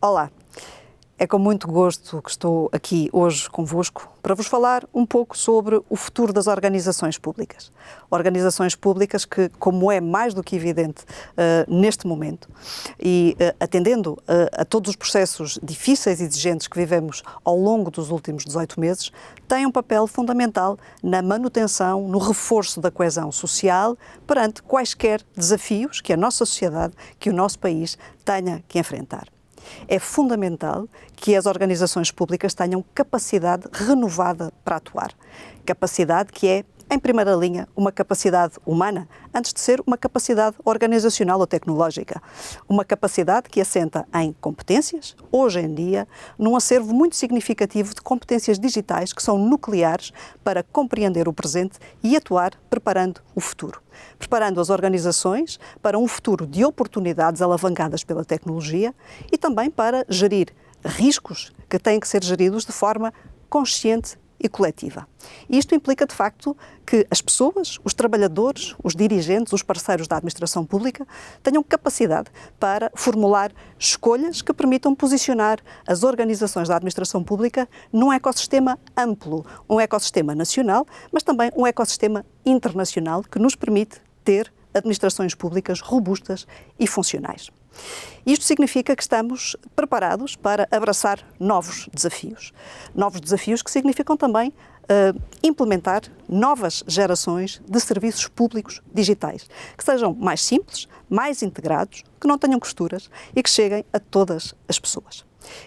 Olá, é com muito gosto que estou aqui hoje convosco para vos falar um pouco sobre o futuro das organizações públicas. Organizações públicas que, como é mais do que evidente neste momento, e atendendo a todos os processos difíceis e exigentes que vivemos ao longo dos últimos 18 meses, têm um papel fundamental na manutenção, no reforço da coesão social perante quaisquer desafios que a nossa sociedade, que o nosso país tenha que enfrentar. É fundamental que as organizações públicas tenham capacidade renovada para atuar. Capacidade que é, em primeira linha, uma capacidade humana, antes de ser uma capacidade organizacional ou tecnológica. Uma capacidade que assenta em competências, hoje em dia, num acervo muito significativo de competências digitais que são nucleares para compreender o presente e atuar preparando o futuro. Preparando as organizações para um futuro de oportunidades alavancadas pela tecnologia e também para gerir riscos que têm que ser geridos de forma consciente e coletiva. E isto implica, de facto, que as pessoas, os trabalhadores, os dirigentes, os parceiros da administração pública tenham capacidade para formular escolhas que permitam posicionar as organizações da administração pública num ecossistema amplo, um ecossistema nacional, mas também um ecossistema internacional que nos permite ter administrações públicas robustas e funcionais. Isto significa que estamos preparados para abraçar novos desafios. Novos desafios que significam também implementar novas gerações de serviços públicos digitais, que sejam mais simples, mais integrados, que não tenham costuras e que cheguem a todas as pessoas.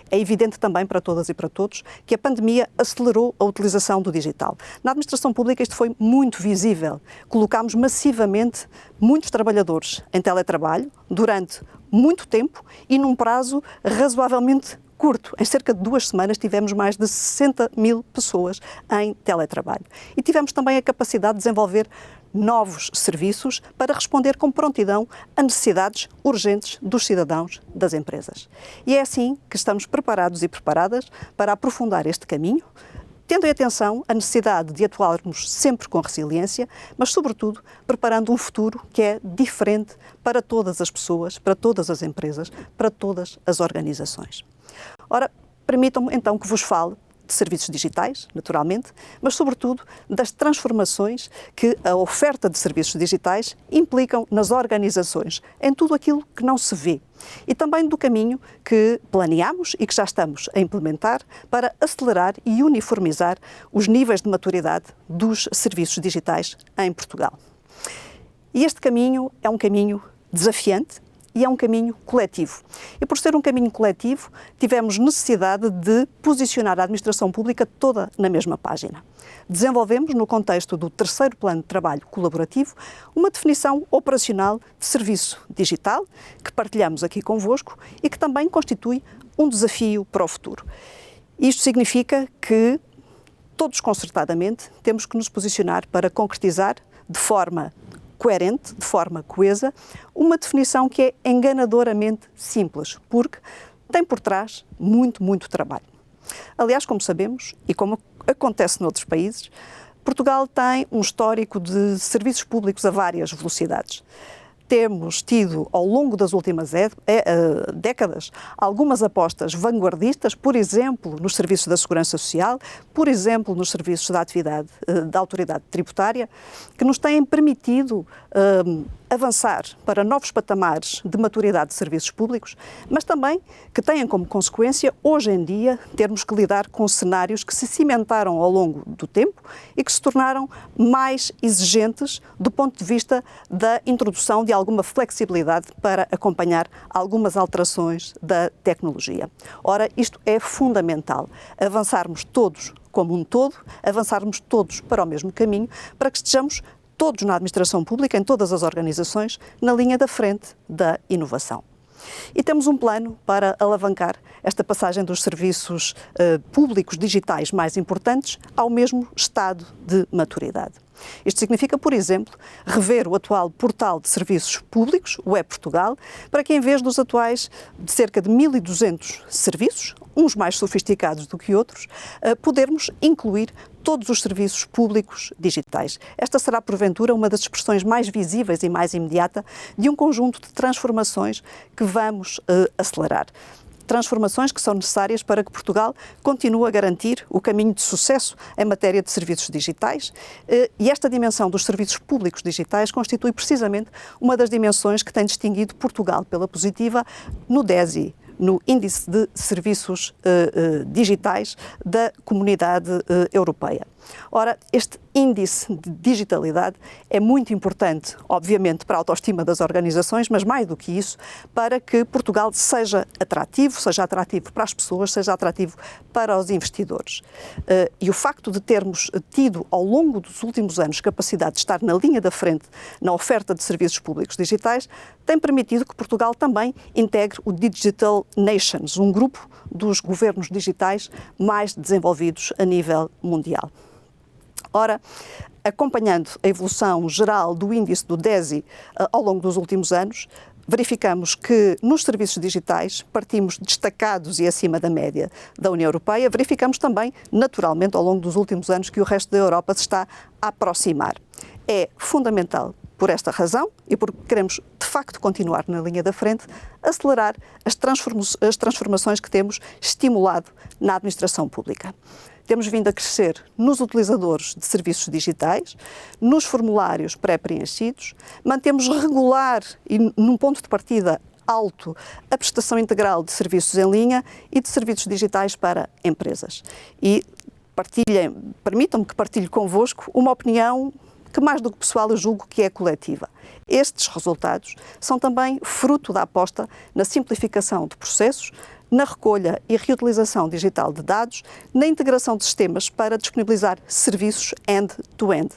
É evidente também para todas e para todos que a pandemia acelerou a utilização do digital. Na administração pública isto foi muito visível. Colocámos massivamente muitos trabalhadores em teletrabalho durante muito tempo e num prazo razoavelmente curto. Em cerca de 2 semanas tivemos mais de 60 mil pessoas em teletrabalho. E tivemos também a capacidade de desenvolver novos serviços para responder com prontidão a necessidades urgentes dos cidadãos, das empresas. E é assim que estamos preparados e preparadas para aprofundar este caminho, tendo em atenção a necessidade de atuarmos sempre com resiliência, mas, sobretudo, preparando um futuro que é diferente para todas as pessoas, para todas as empresas, para todas as organizações. Ora, permitam-me então que vos fale de serviços digitais, naturalmente, mas sobretudo das transformações que a oferta de serviços digitais implicam nas organizações, em tudo aquilo que não se vê. E também do caminho que planeamos e que já estamos a implementar para acelerar e uniformizar os níveis de maturidade dos serviços digitais em Portugal. E este caminho é um caminho desafiante, e é um caminho coletivo. E por ser um caminho coletivo, tivemos necessidade de posicionar a administração pública toda na mesma página. Desenvolvemos, no contexto do 3º Plano de Trabalho Colaborativo, uma definição operacional de serviço digital, que partilhamos aqui convosco e que também constitui um desafio para o futuro. Isto significa que, todos concertadamente, temos que nos posicionar para concretizar de forma coerente, de forma coesa, uma definição que é enganadoramente simples, porque tem por trás muito trabalho. Aliás, como sabemos, e como acontece noutros países, Portugal tem um histórico de serviços públicos a várias velocidades. Temos tido, ao longo das últimas décadas, algumas apostas vanguardistas, por exemplo, nos serviços da Segurança Social, por exemplo, nos serviços da atividade da autoridade tributária, que nos têm permitido avançar para novos patamares de maturidade de serviços públicos, mas também que têm como consequência, hoje em dia, termos que lidar com cenários que se cimentaram ao longo do tempo e que se tornaram mais exigentes do ponto de vista da introdução de alguma flexibilidade para acompanhar algumas alterações da tecnologia. Ora, isto é fundamental, avançarmos todos como um todo, avançarmos todos para o mesmo caminho, para que estejamos todos na administração pública, em todas as organizações, na linha da frente da inovação. E temos um plano para alavancar esta passagem dos serviços públicos digitais mais importantes ao mesmo estado de maturidade. Isto significa, por exemplo, rever o atual portal de serviços públicos, o e-Portugal, para que em vez dos atuais de cerca de 1.200 serviços, uns mais sofisticados do que outros, podermos incluir todos os serviços públicos digitais. Esta será, porventura, uma das expressões mais visíveis e mais imediata de um conjunto de transformações que vamos acelerar. Transformações que são necessárias para que Portugal continue a garantir o caminho de sucesso em matéria de serviços digitais, e esta dimensão dos serviços públicos digitais constitui precisamente uma das dimensões que tem distinguido Portugal pela positiva no DESI, no Índice de Serviços Digitais da Comunidade Europeia. Ora, este índice de digitalidade é muito importante, obviamente, para a autoestima das organizações, mas mais do que isso, para que Portugal seja atrativo para as pessoas, seja atrativo para os investidores. E o facto de termos tido, ao longo dos últimos anos, capacidade de estar na linha da frente na oferta de serviços públicos digitais, tem permitido que Portugal também integre o Digital Nations, um grupo dos governos digitais mais desenvolvidos a nível mundial. Ora, acompanhando a evolução geral do índice do DESI ao longo dos últimos anos, verificamos que nos serviços digitais partimos destacados e acima da média da União Europeia. Verificamos também, naturalmente, ao longo dos últimos anos, que o resto da Europa se está a aproximar. É fundamental, por esta razão, e porque queremos, de facto, continuar na linha da frente, acelerar as transformações que temos estimulado na administração pública. Temos vindo a crescer nos utilizadores de serviços digitais, nos formulários pré-preenchidos, mantemos regular e num ponto de partida alto a prestação integral de serviços em linha e de serviços digitais para empresas. E permitam-me que partilhe convosco uma opinião que, mais do que pessoal, eu julgo que é coletiva. Estes resultados são também fruto da aposta na simplificação de processos, na recolha e reutilização digital de dados, na integração de sistemas para disponibilizar serviços end-to-end.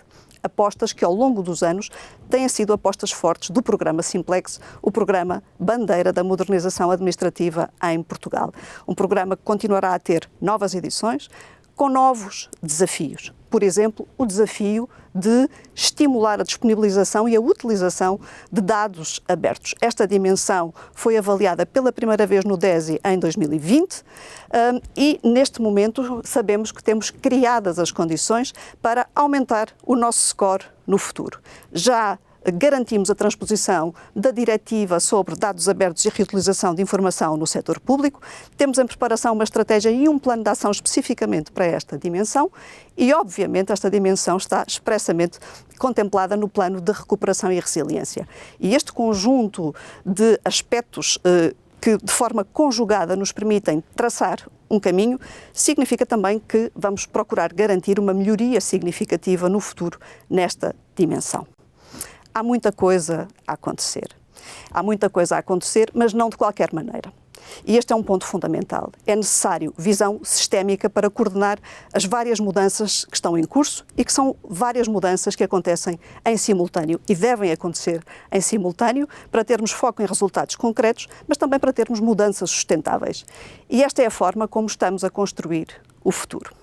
Apostas que, ao longo dos anos, têm sido apostas fortes do programa Simplex, o programa bandeira da modernização administrativa em Portugal. Um programa que continuará a ter novas edições, com novos desafios. Por exemplo, o desafio de estimular a disponibilização e a utilização de dados abertos. Esta dimensão foi avaliada pela primeira vez no DESI em 2020 e, neste momento, sabemos que temos criadas as condições para aumentar o nosso score no futuro. Já garantimos a transposição da diretiva sobre dados abertos e reutilização de informação no setor público. Temos em preparação uma estratégia e um plano de ação especificamente para esta dimensão e, obviamente, esta dimensão está expressamente contemplada no plano de recuperação e resiliência. E este conjunto de aspectos que, de forma conjugada, nos permitem traçar um caminho, significa também que vamos procurar garantir uma melhoria significativa no futuro nesta dimensão. Há muita coisa a acontecer. Há muita coisa a acontecer, mas não de qualquer maneira. E este é um ponto fundamental. É necessário visão sistémica para coordenar as várias mudanças que estão em curso e que são várias mudanças que acontecem em simultâneo e devem acontecer em simultâneo para termos foco em resultados concretos, mas também para termos mudanças sustentáveis. E esta é a forma como estamos a construir o futuro.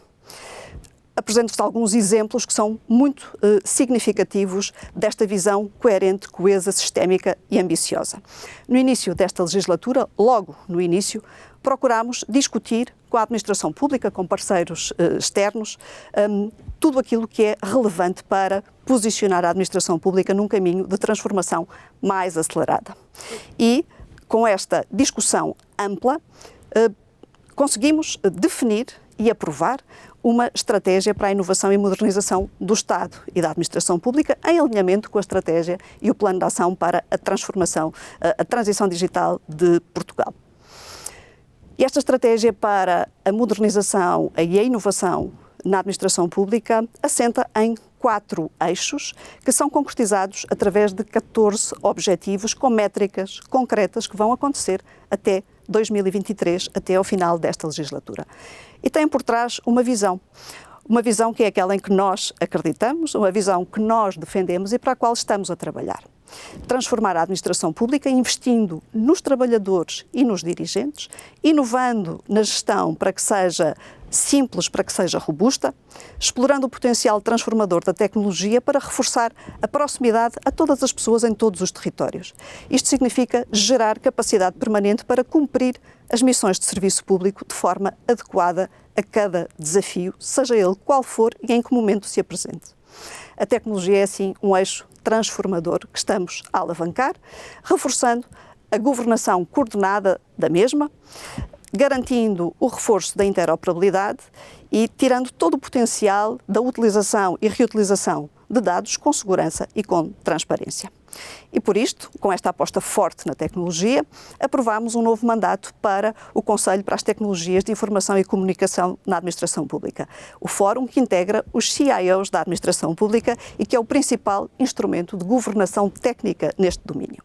Apresento-vos alguns exemplos que são muito significativos desta visão coerente, coesa, sistémica e ambiciosa. No início desta legislatura, logo no início, procurámos discutir com a administração pública, com parceiros externos, tudo aquilo que é relevante para posicionar a administração pública num caminho de transformação mais acelerada. E, com esta discussão ampla, conseguimos definir e aprovar uma estratégia para a inovação e modernização do Estado e da administração pública, em alinhamento com a estratégia e o plano de ação para a transformação, a transição digital de Portugal. E esta estratégia para a modernização e a inovação na administração pública assenta em 4 eixos que são concretizados através de 14 objetivos com métricas concretas que vão acontecer até 2023, até ao final desta legislatura. E tem por trás uma visão que é aquela em que nós acreditamos, uma visão que nós defendemos e para a qual estamos a trabalhar. Transformar a administração pública investindo nos trabalhadores e nos dirigentes, inovando na gestão para que seja simples, para que seja robusta, explorando o potencial transformador da tecnologia para reforçar a proximidade a todas as pessoas em todos os territórios. Isto significa gerar capacidade permanente para cumprir as missões de serviço público de forma adequada a cada desafio, seja ele qual for e em que momento se apresente. A tecnologia é, assim, um eixo transformador que estamos a alavancar, reforçando a governação coordenada da mesma, garantindo o reforço da interoperabilidade e tirando todo o potencial da utilização e reutilização de dados com segurança e com transparência. E por isto, com esta aposta forte na tecnologia, aprovámos um novo mandato para o Conselho para as Tecnologias de Informação e Comunicação na Administração Pública, o fórum que integra os CIOs da Administração Pública e que é o principal instrumento de governação técnica neste domínio.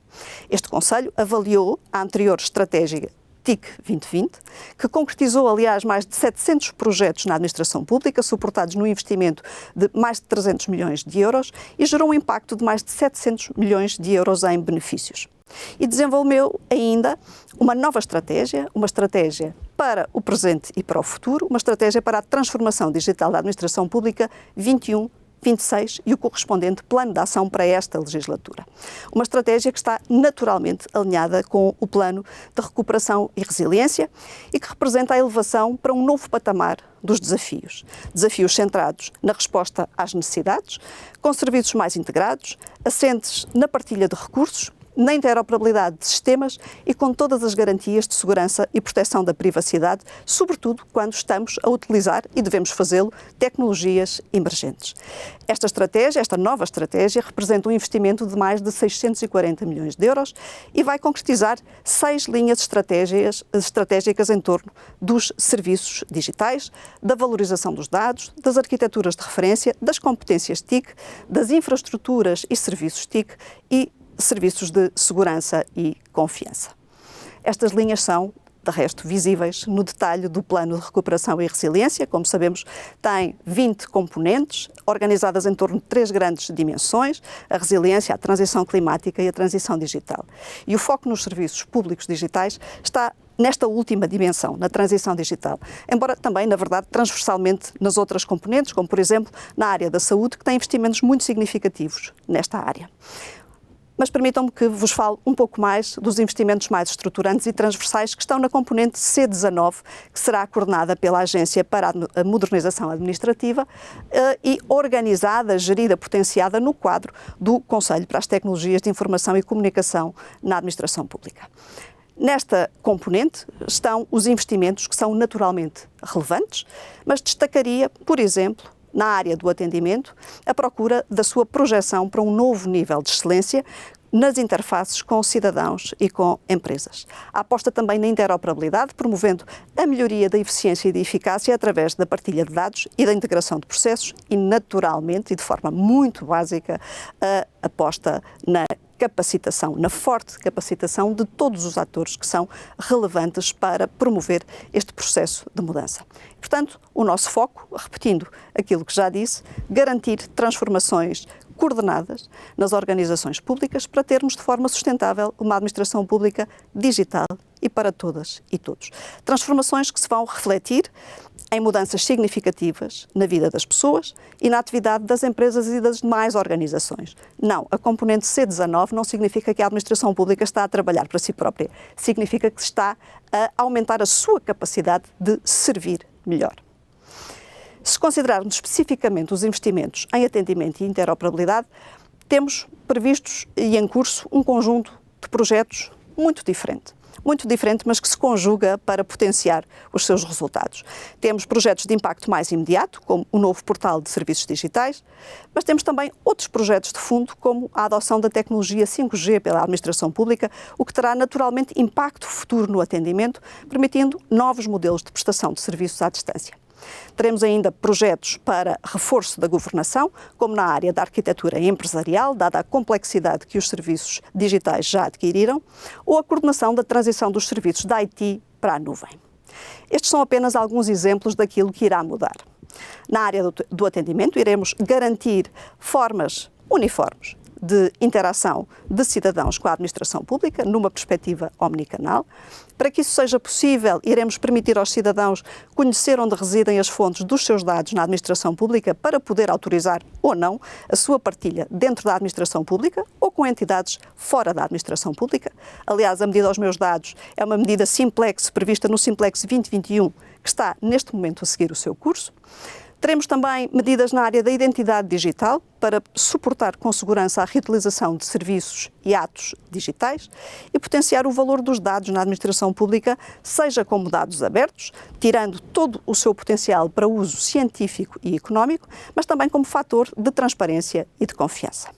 Este Conselho avaliou a anterior estratégia TIC 2020, que concretizou, aliás, mais de 700 projetos na administração pública, suportados no investimento de mais de 300 milhões de euros e gerou um impacto de mais de 700 milhões de euros em benefícios. E desenvolveu ainda uma nova estratégia, uma estratégia para o presente e para o futuro, uma estratégia para a transformação digital da administração pública 21-26 e o correspondente plano de ação para esta legislatura. Uma estratégia que está naturalmente alinhada com o plano de recuperação e resiliência e que representa a elevação para um novo patamar dos desafios. Desafios centrados na resposta às necessidades, com serviços mais integrados, assentes na partilha de recursos, na interoperabilidade de sistemas e com todas as garantias de segurança e proteção da privacidade, sobretudo quando estamos a utilizar, e devemos fazê-lo, tecnologias emergentes. Esta nova estratégia, representa um investimento de mais de 640 milhões de euros e vai concretizar 6 linhas estratégicas em torno dos serviços digitais, da valorização dos dados, das arquiteturas de referência, das competências TIC, das infraestruturas e serviços TIC e serviços de segurança e confiança. Estas linhas são, de resto, visíveis no detalhe do Plano de Recuperação e Resiliência. Como sabemos, tem 20 componentes, organizadas em torno de 3 grandes dimensões: a resiliência, a transição climática e a transição digital. E o foco nos serviços públicos digitais está nesta última dimensão, na transição digital, embora também, na verdade, transversalmente nas outras componentes, como, por exemplo, na área da saúde, que tem investimentos muito significativos nesta área. Mas permitam-me que vos fale um pouco mais dos investimentos mais estruturantes e transversais que estão na componente C19, que será coordenada pela Agência para a Modernização Administrativa e organizada, gerida, potenciada no quadro do Conselho para as Tecnologias de Informação e Comunicação na Administração Pública. Nesta componente estão os investimentos que são naturalmente relevantes, mas destacaria, por exemplo, na área do atendimento, a procura da sua projeção para um novo nível de excelência nas interfaces com cidadãos e com empresas. A aposta também na interoperabilidade, promovendo a melhoria da eficiência e da eficácia através da partilha de dados e da integração de processos e, naturalmente, e de forma muito básica, a aposta na capacitação, na forte capacitação de todos os atores que são relevantes para promover este processo de mudança. Portanto, o nosso foco, repetindo aquilo que já disse, garantir transformações coordenadas nas organizações públicas para termos de forma sustentável uma administração pública digital e para todas e todos. Transformações que se vão refletir em mudanças significativas na vida das pessoas e na atividade das empresas e das demais organizações. Não, a componente C19 não significa que a administração pública está a trabalhar para si própria. Significa que está a aumentar a sua capacidade de servir melhor. Se considerarmos especificamente os investimentos em atendimento e interoperabilidade, temos previstos e em curso um conjunto de projetos muito diferente, mas que se conjuga para potenciar os seus resultados. Temos projetos de impacto mais imediato, como o novo portal de serviços digitais, mas temos também outros projetos de fundo, como a adoção da tecnologia 5G pela administração pública, o que terá naturalmente impacto futuro no atendimento, permitindo novos modelos de prestação de serviços à distância. Teremos ainda projetos para reforço da governação, como na área da arquitetura empresarial, dada a complexidade que os serviços digitais já adquiriram, ou a coordenação da transição dos serviços da IT para a nuvem. Estes são apenas alguns exemplos daquilo que irá mudar. Na área do atendimento, iremos garantir formas uniformes de interação de cidadãos com a administração pública, numa perspectiva omnicanal. Para que isso seja possível, iremos permitir aos cidadãos conhecer onde residem as fontes dos seus dados na administração pública para poder autorizar ou não a sua partilha dentro da administração pública ou com entidades fora da administração pública. Aliás, a medida aos meus dados é uma medida Simplex, prevista no Simplex 2021, que está neste momento a seguir o seu curso. Teremos também medidas na área da identidade digital para suportar com segurança a reutilização de serviços e atos digitais e potenciar o valor dos dados na administração pública, seja como dados abertos, tirando todo o seu potencial para uso científico e económico, mas também como fator de transparência e de confiança.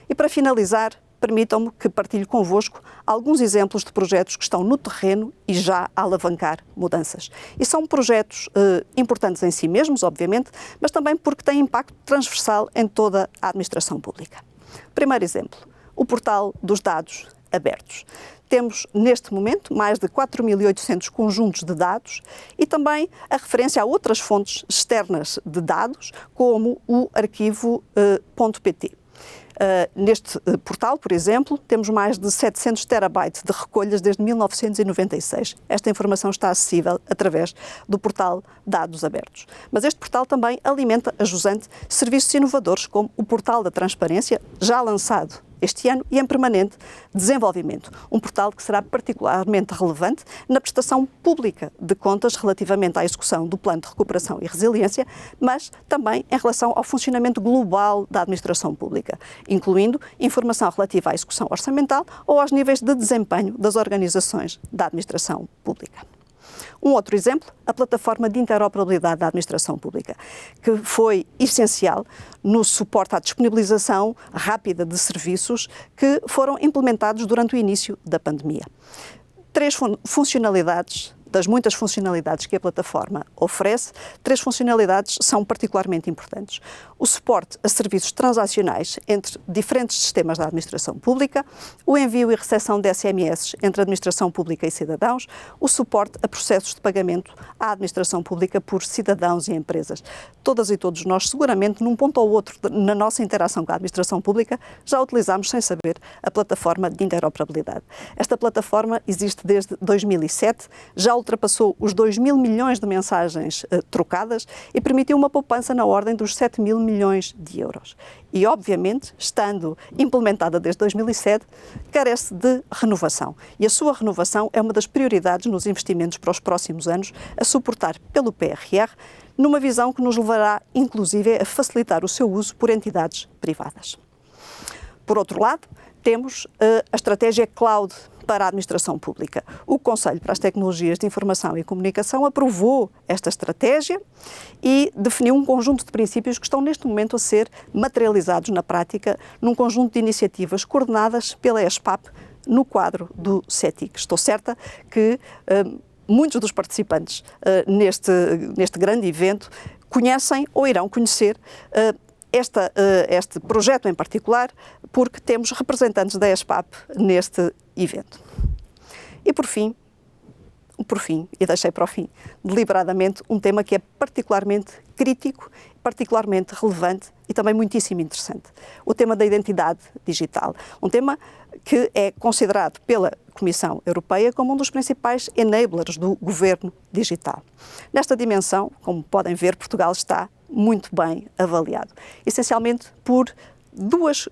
E para finalizar, permitam-me que partilhe convosco alguns exemplos de projetos que estão no terreno e já a alavancar mudanças. E são projetos importantes em si mesmos, obviamente, mas também porque têm impacto transversal em toda a administração pública. Primeiro exemplo, o portal dos dados abertos. Temos, neste momento, mais de 4.800 conjuntos de dados e também a referência a outras fontes externas de dados, como o arquivo .pt. Neste portal, por exemplo, temos mais de 700 terabytes de recolhas desde 1996. Esta informação está acessível através do portal Dados Abertos. Mas este portal também alimenta a jusante serviços inovadores, como o portal da transparência, já lançado este ano e em permanente desenvolvimento. Um portal que será particularmente relevante na prestação pública de contas relativamente à execução do Plano de Recuperação e Resiliência, mas também em relação ao funcionamento global da administração pública, incluindo informação relativa à execução orçamental ou aos níveis de desempenho das organizações da administração pública. Um outro exemplo, a plataforma de interoperabilidade da administração pública, que foi essencial no suporte à disponibilização rápida de serviços que foram implementados durante o início da pandemia. 3 funcionalidades, das muitas funcionalidades que a plataforma oferece, 3 funcionalidades são particularmente importantes. O suporte a serviços transacionais entre diferentes sistemas da administração pública, o envio e recepção de SMS entre a administração pública e cidadãos, o suporte a processos de pagamento à administração pública por cidadãos e empresas. Todas e todos nós, seguramente, num ponto ou outro na nossa interação com a administração pública, já utilizamos sem saber a plataforma de interoperabilidade. Esta plataforma existe desde 2007, já ultrapassou os 2.000 milhões de mensagens trocadas e permitiu uma poupança na ordem dos 7.000 milhões de euros. E, obviamente, estando implementada desde 2007, carece de renovação. E a sua renovação é uma das prioridades nos investimentos para os próximos anos, a suportar pelo PRR, numa visão que nos levará, inclusive, a facilitar o seu uso por entidades privadas. Por outro lado, temos a estratégia Cloud para a administração pública. O Conselho para as Tecnologias de Informação e Comunicação aprovou esta estratégia e definiu um conjunto de princípios que estão neste momento a ser materializados na prática num conjunto de iniciativas coordenadas pela ESPAP no quadro do CETIC. Estou certa que muitos dos participantes neste grande evento conhecem ou irão conhecer este projeto em particular, porque temos representantes da ESPAP neste evento. E por fim, e deixei para o fim, deliberadamente, um tema que é particularmente crítico, particularmente relevante e também muitíssimo interessante. O tema da identidade digital. Um tema que é considerado pela Comissão Europeia como um dos principais enablers do governo digital. Nesta dimensão, como podem ver, Portugal está muito bem avaliado, essencialmente por 2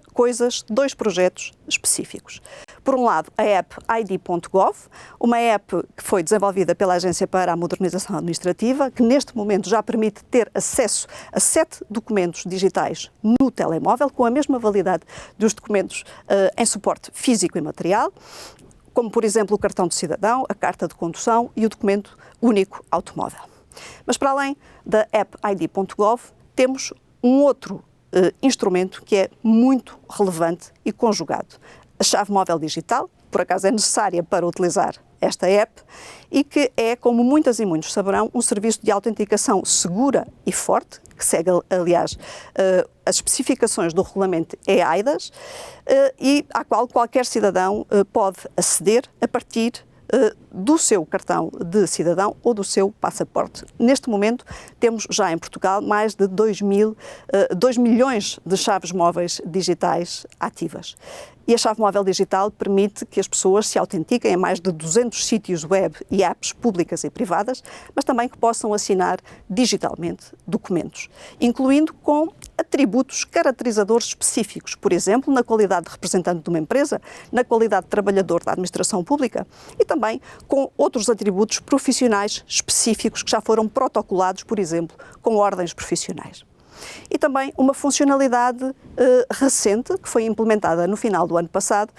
projetos específicos. Por um lado, a app ID.gov, uma app que foi desenvolvida pela Agência para a Modernização Administrativa, que neste momento já permite ter acesso a 7 documentos digitais no telemóvel, com a mesma validade dos documentos em suporte físico e material, como, por exemplo, o cartão de cidadão, a carta de condução e o documento único automóvel. Mas, para além da app ID.gov, temos um outro instrumento que é muito relevante e conjugado. A chave móvel digital, por acaso é necessária para utilizar esta app, e que é, como muitas e muitos saberão, um serviço de autenticação segura e forte, que segue, aliás, as especificações do regulamento eIDAS, e à qual qualquer cidadão pode aceder a partir do seu cartão de cidadão ou do seu passaporte. Neste momento, temos já em Portugal mais de 2 milhões de chaves móveis digitais ativas. E a chave móvel digital permite que as pessoas se autentiquem em mais de 200 sítios web e apps públicas e privadas, mas também que possam assinar digitalmente documentos, incluindo com atributos caracterizadores específicos, por exemplo, na qualidade de representante de uma empresa, na qualidade de trabalhador da administração pública e também com outros atributos profissionais específicos que já foram protocolados, por exemplo, com ordens profissionais. E também uma funcionalidade recente, que foi implementada no final do ano passado,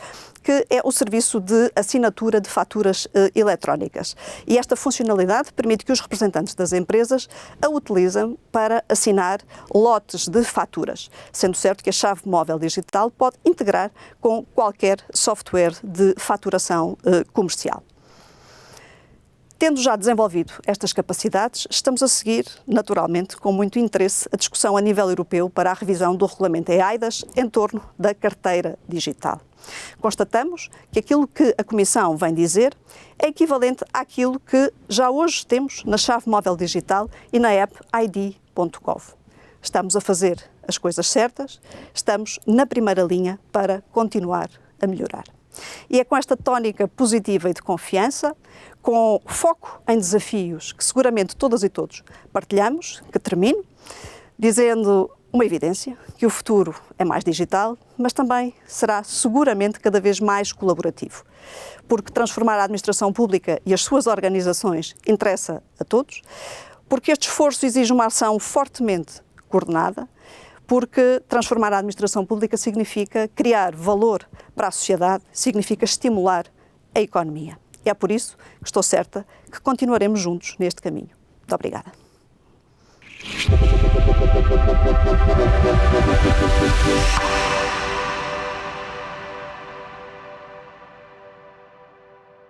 que é o serviço de assinatura de faturas eletrónicas. E esta funcionalidade permite que os representantes das empresas a utilizem para assinar lotes de faturas, sendo certo que a chave móvel digital pode integrar com qualquer software de faturação comercial. Tendo já desenvolvido estas capacidades, estamos a seguir, naturalmente, com muito interesse, a discussão a nível europeu para a revisão do regulamento eIDAS em torno da carteira digital. Constatamos que aquilo que a Comissão vem dizer é equivalente àquilo que já hoje temos na chave móvel digital e na app ID.gov. Estamos a fazer as coisas certas, estamos na primeira linha para continuar a melhorar. E é com esta tónica positiva e de confiança, com foco em desafios que seguramente todas e todos partilhamos, que termino, dizendo uma evidência, que o futuro é mais digital, mas também será seguramente cada vez mais colaborativo, porque transformar a administração pública e as suas organizações interessa a todos, porque este esforço exige uma ação fortemente coordenada, porque transformar a administração pública significa criar valor para a sociedade, significa estimular a economia. E é por isso que estou certa que continuaremos juntos neste caminho. Muito obrigada.